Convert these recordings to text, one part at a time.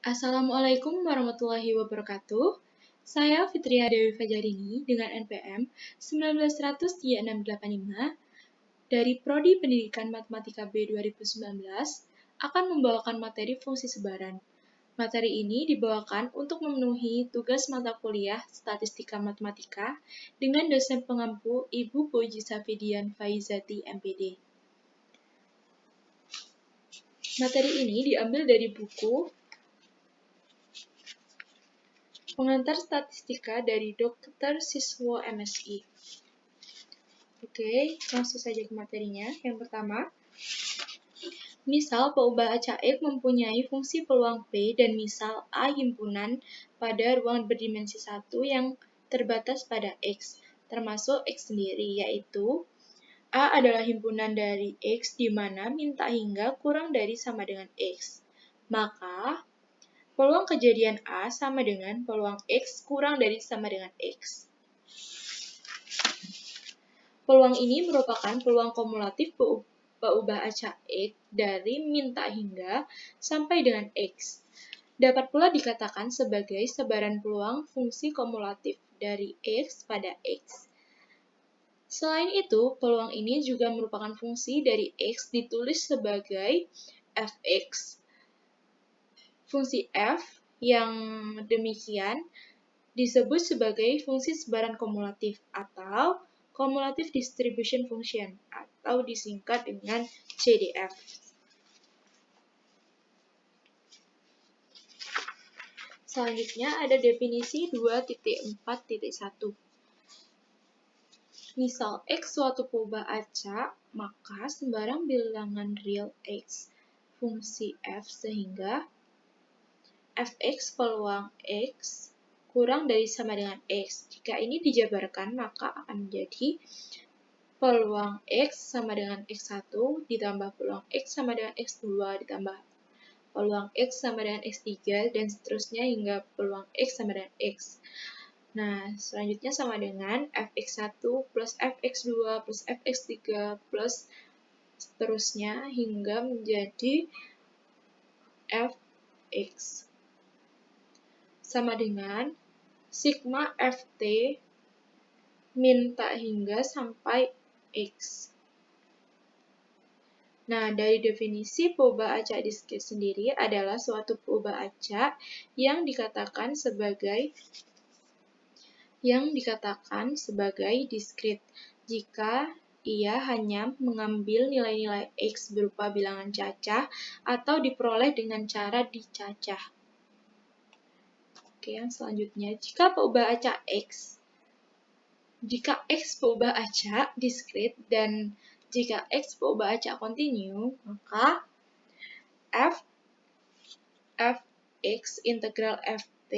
Assalamualaikum warahmatullahi wabarakatuh. Saya Fitria Dewi Fajarini dengan NPM 1900Y685 dari Prodi Pendidikan Matematika B 2019 akan membawakan materi fungsi sebaran. Materi ini dibawakan untuk memenuhi tugas mata kuliah Statistika Matematika dengan dosen pengampu Ibu Puji Safidian Faizati MPD. Materi ini diambil dari buku Pengantar Statistika dari Dr. Siswo MSI. Oke, langsung saja ke materinya. Yang pertama, misal peubah acak mempunyai fungsi peluang P dan misal A himpunan pada ruang berdimensi 1 yang terbatas pada X, termasuk X sendiri, yaitu A adalah himpunan dari X di mana minta hingga kurang dari sama dengan X. Maka, peluang kejadian A sama dengan peluang X kurang dari sama dengan X. Peluang ini merupakan peluang kumulatif peubah acak X dari minta hingga sampai dengan X. Dapat pula dikatakan sebagai sebaran peluang fungsi kumulatif dari X pada X. Selain itu, peluang ini juga merupakan fungsi dari X ditulis sebagai fx. Fungsi f yang demikian disebut sebagai fungsi sebaran kumulatif atau cumulative distribution function atau disingkat dengan CDF. Selanjutnya ada definisi 2.4.1. Misal X suatu peubah acak, maka sembarang bilangan real X fungsi f sehingga fx peluang X kurang dari sama dengan X. Jika ini dijabarkan, maka akan menjadi peluang X sama dengan X1 ditambah peluang X sama dengan X2 ditambah peluang X sama dengan X3 dan seterusnya hingga peluang X sama dengan X. Nah, selanjutnya sama dengan fx1 plus fx2 plus fx3 plus seterusnya hingga menjadi fx. Sama dengan sigma ft minta hingga sampai X. Nah, dari definisi peubah acak diskrit sendiri adalah suatu peubah acak yang dikatakan sebagai diskrit jika ia hanya mengambil nilai-nilai X berupa bilangan cacah atau diperoleh dengan cara dicacah. Oke, yang selanjutnya, jika X peubah acak diskrit dan jika X peubah acak kontinu, maka fx integral ft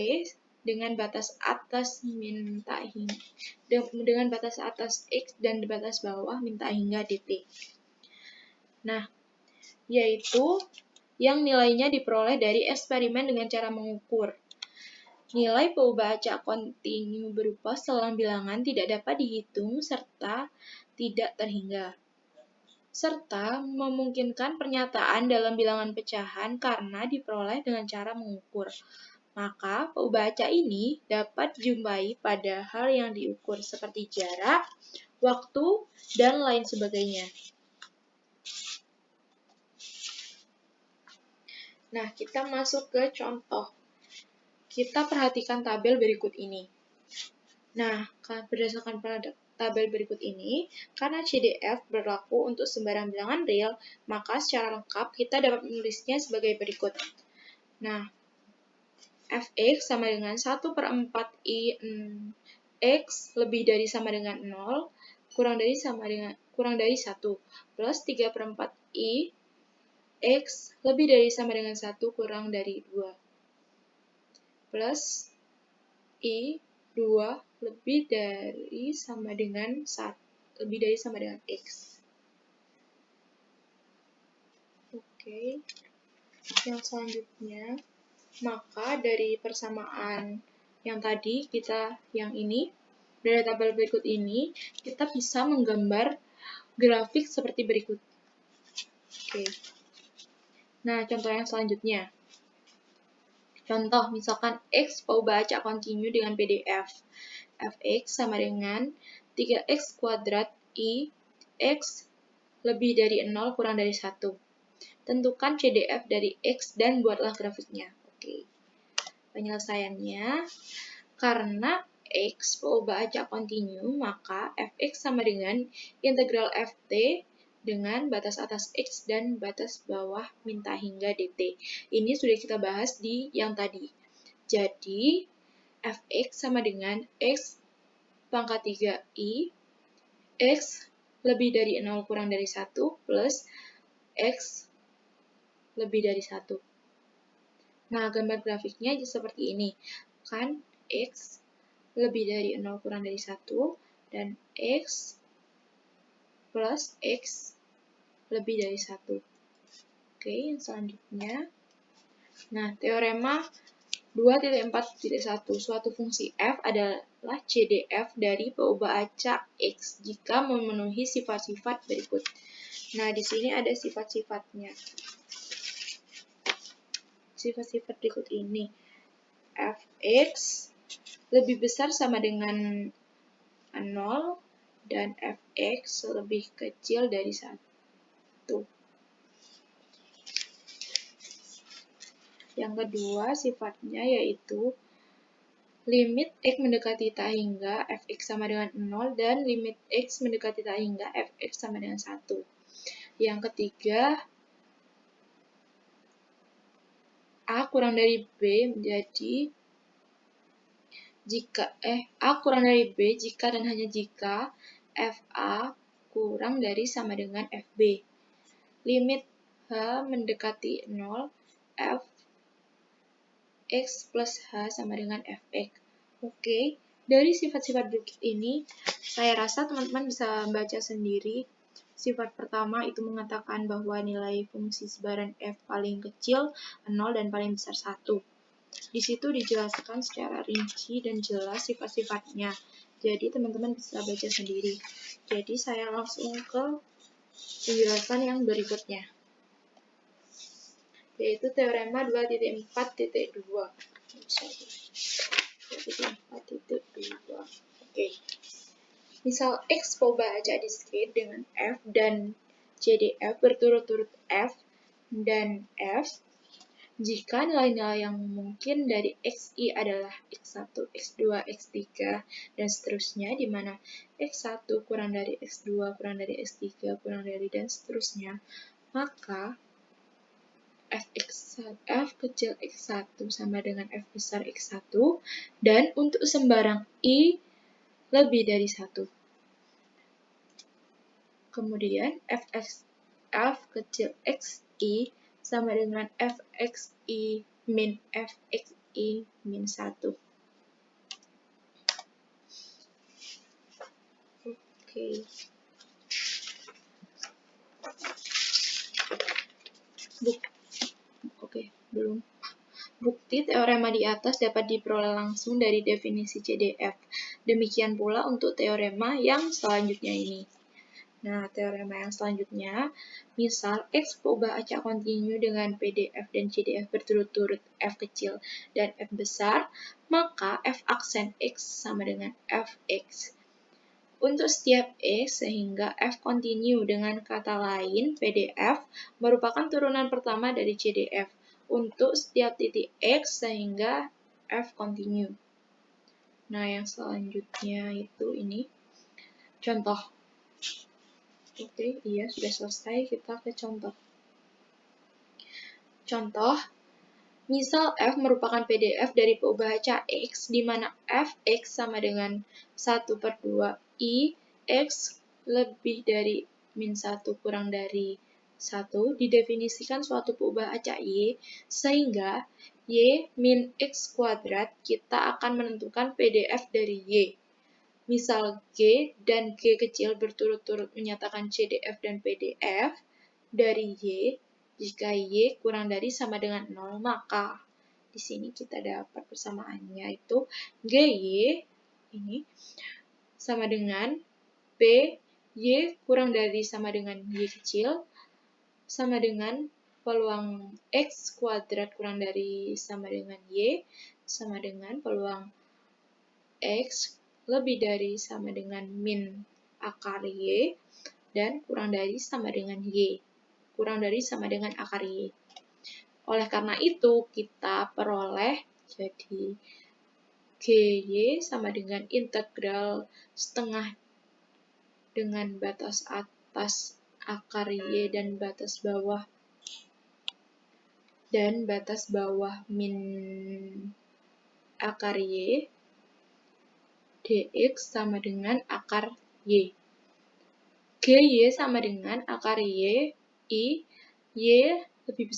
dengan batas atas dengan batas atas X dan batas bawah minta hingga dt. Nah, yaitu yang nilainya diperoleh dari eksperimen dengan cara mengukur. Nilai peubah acak kontinu berupa selang bilangan tidak dapat dihitung serta tidak terhingga. Serta memungkinkan pernyataan dalam bilangan pecahan karena diperoleh dengan cara mengukur. Maka, peubah acak ini dapat dijumpai pada hal yang diukur seperti jarak, waktu, dan lain sebagainya. Nah, kita masuk ke contoh. Kita perhatikan tabel berikut ini. Nah, berdasarkan tabel berikut ini, karena CDF berlaku untuk sembarang bilangan real, maka secara lengkap kita dapat menulisnya sebagai berikut. Nah, fx sama dengan 1/4 I X lebih dari sama dengan 0, kurang dari 1, plus 3/4 I X lebih dari sama dengan 1, kurang dari 2, plus I 2 lebih dari sama dengan X. Oke. Yang selanjutnya, maka dari persamaan yang tadi dari tabel berikut ini, kita bisa menggambar grafik seperti berikut. Oke. Nah, contoh yang selanjutnya. Contoh, misalkan X mau baca kontinu dengan PDF. Fx sama dengan 3x kuadrat I X lebih dari 0 kurang dari 1. Tentukan CDF dari X dan buatlah grafiknya. Oke. Penyelesaiannya, karena X berubah acak kontinu, maka Fx sama dengan integral Ft dengan batas atas X dan batas bawah minta hingga dt. Ini sudah kita bahas di yang tadi. Jadi, Fx sama dengan X pangkat 3i X lebih dari 0 kurang dari 1 plus X lebih dari 1. Nah, gambar grafiknya seperti ini. Kan X lebih dari 0 kurang dari 1 dan X plus X lebih dari 1. Oke, yang selanjutnya. Nah, teorema 2.4.1. Suatu fungsi f adalah CDF dari peubah acak X jika memenuhi sifat-sifat berikut. Nah, di sini ada sifat-sifatnya. Sifat-sifat berikut ini. Fx lebih besar sama dengan 0 dan Fx lebih kecil dari 1. Yang kedua sifatnya yaitu limit X mendekati tak hingga Fx sama dengan 0 dan limit X mendekati tak hingga Fx sama dengan 1. Yang ketiga, A kurang dari B menjadi jika A kurang dari B jika dan hanya jika FA kurang dari sama dengan FB. Limit H mendekati 0, F X plus H sama dengan Fx. Oke, dari sifat-sifat berikut ini, saya rasa teman-teman bisa baca sendiri. Sifat pertama itu mengatakan bahwa nilai fungsi sebaran F paling kecil 0 dan paling besar 1. Di situ dijelaskan secara rinci dan jelas sifat-sifatnya. Jadi teman-teman bisa baca sendiri. Jadi saya langsung ke penjelasan yang berikutnya, yaitu teorema 2.4.2. Oke. Misal X coba aja diskrit dengan F dan CDF berturut-turut F dan F jika nilai-nilai yang mungkin dari XI adalah X1, X2, X3, dan seterusnya, di mana X1 kurang dari X2, kurang dari X3, kurang dari, dan seterusnya, maka F kecil X1 sama dengan F besar X1, dan untuk sembarang I lebih dari 1. Kemudian F kecil XI sama dengan Fxi min Fxi min 1. Oke. Belum. Bukti teorema di atas dapat diperoleh langsung dari definisi CDF. Demikian pula untuk teorema yang selanjutnya ini. Nah, teorema yang selanjutnya, misal X berubah acak kontinu dengan PDF dan CDF berturut-turut F kecil dan F besar, maka F aksen X sama dengan Fx. Untuk setiap X sehingga F kontinu dengan kata lain, PDF merupakan turunan pertama dari CDF. Untuk setiap titik X sehingga F kontinu. Nah, yang selanjutnya itu ini. Contoh. Oke, iya sudah selesai, kita ke contoh. Contoh, misal F merupakan PDF dari peubah-acak X, di mana Fx sama dengan 1/2 I, X lebih dari min 1 kurang dari 1, didefinisikan suatu peubah-acak Y, sehingga Y min X kuadrat, kita akan menentukan PDF dari Y. Misal G dan G kecil berturut-turut menyatakan CDF dan PDF dari Y, jika Y kurang dari sama dengan 0, maka di sini kita dapat persamaannya itu GY ini sama dengan P Y kurang dari sama dengan Y kecil sama dengan peluang X kuadrat kurang dari sama dengan Y sama dengan peluang X lebih dari sama dengan min akar Y dan kurang dari sama dengan Y. Kurang dari sama dengan akar Y. Oleh karena itu, kita peroleh jadi GY sama dengan integral setengah dengan batas atas akar Y dan batas bawah min akar Y dx sama dengan akar Y. GY sama dengan akar Y, Y lebih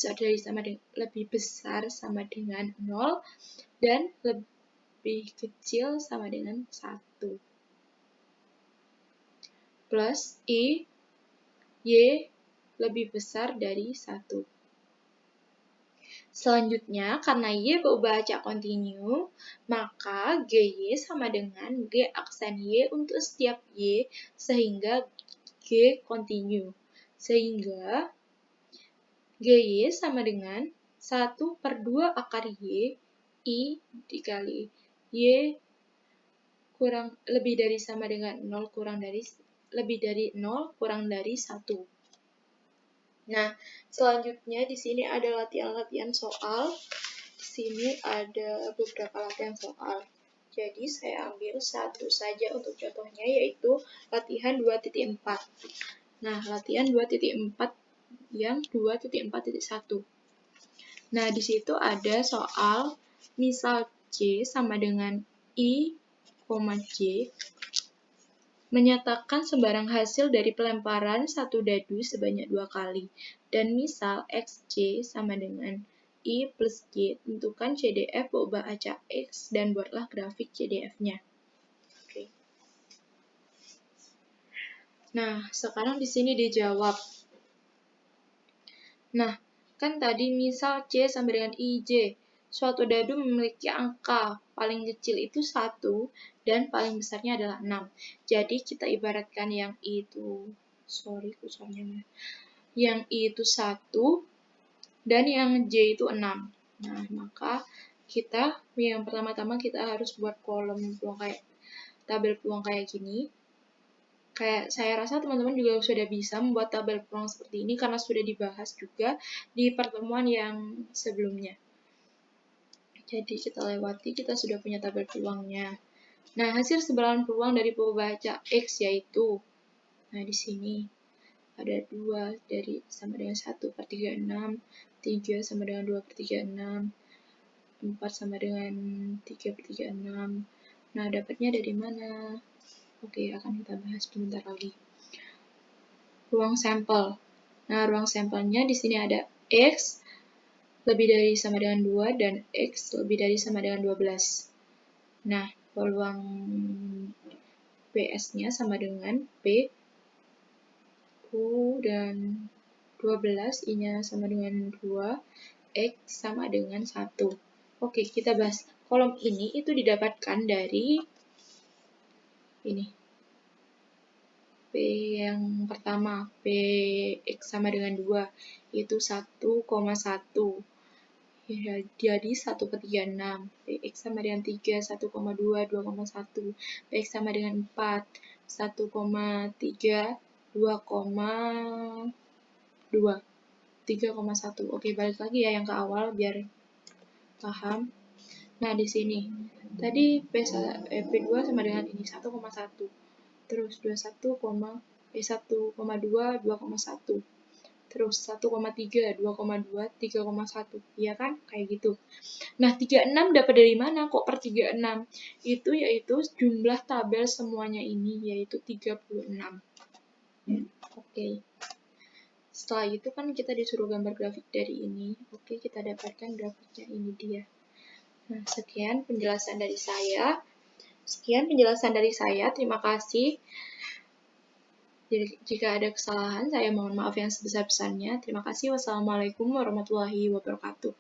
besar sama dengan 0 dan lebih kecil sama dengan 1. Plus Y lebih besar dari 1. Selanjutnya, karena Y berubah acak kontinu, maka GY sama dengan G aksen Y untuk setiap Y, sehingga G kontinu. Sehingga GY sama dengan 1/2 akar Y, I dikali Y lebih dari sama dengan 0 lebih dari 0 kurang dari 1. Nah, selanjutnya di sini ada latihan-latihan soal. Di sini ada beberapa latihan soal. Jadi, saya ambil satu saja untuk contohnya, yaitu latihan 2.4. Nah, latihan 2.4 yang 2.4.1. Nah, di situ ada soal misal C sama dengan I, J, menyatakan sembarang hasil dari pelemparan satu dadu sebanyak 2 kali. Dan misal XJ sama dengan I plus J, tentukan CDF berubah acak X dan buatlah grafik CDF-nya. Oke. Nah, sekarang di sini dijawab. Nah, kan tadi misal C sama dengan IJ. Suatu dadu memiliki angka paling kecil itu 1 dan paling besarnya adalah 6. Jadi kita ibaratkan yang I itu, yang I itu 1 dan yang J itu 6. Nah, maka yang pertama-tama kita harus buat kolom peluang tabel peluang kayak gini. Kayak saya rasa teman-teman juga sudah bisa membuat tabel peluang seperti ini karena sudah dibahas juga di pertemuan yang sebelumnya. Jadi kita lewati, kita sudah punya tabel peluangnya. Nah, hasil sebaran peluang dari pembaca X yaitu, nah di sini ada 2 dari sama dengan 1/36, 3 sama dengan 2/36, 4 sama dengan 3/36. Nah, dapatnya dari mana? Oke, akan kita bahas sebentar lagi. Ruang sampel. Nah, ruang sampelnya di sini ada X lebih dari sama dengan 2 dan X lebih dari sama dengan 12. Nah, peluang PS-nya sama dengan P, Q, dan 12, I-nya sama dengan 2, X sama dengan 1. Oke, kita bahas. Kolom ini itu didapatkan dari ini. P yang pertama, Px sama dengan 2, itu 1,1. Ya, jadi 1/36. Px sama dengan 3, 1,2, 2,1. Px sama dengan 4, 1,3, 2,2, 3,1. Oke, balik lagi ya yang ke awal biar paham. Nah, di sini tadi P2 sama dengan ini 1,1. Terus 1,2, 2,1. Terus 1,3, 2,2, 3,1. Iya kan? Kayak gitu. Nah, 36 dapat dari mana? Kok per 36? Itu yaitu jumlah tabel semuanya ini, yaitu 36. Oke. Setelah itu kan kita disuruh gambar grafik dari ini. Oke, kita dapatkan grafiknya, ini dia. Nah, sekian penjelasan dari saya. Terima kasih. Jika ada kesalahan, saya mohon maaf yang sebesar-besarnya. Terima kasih. Wassalamualaikum warahmatullahi wabarakatuh.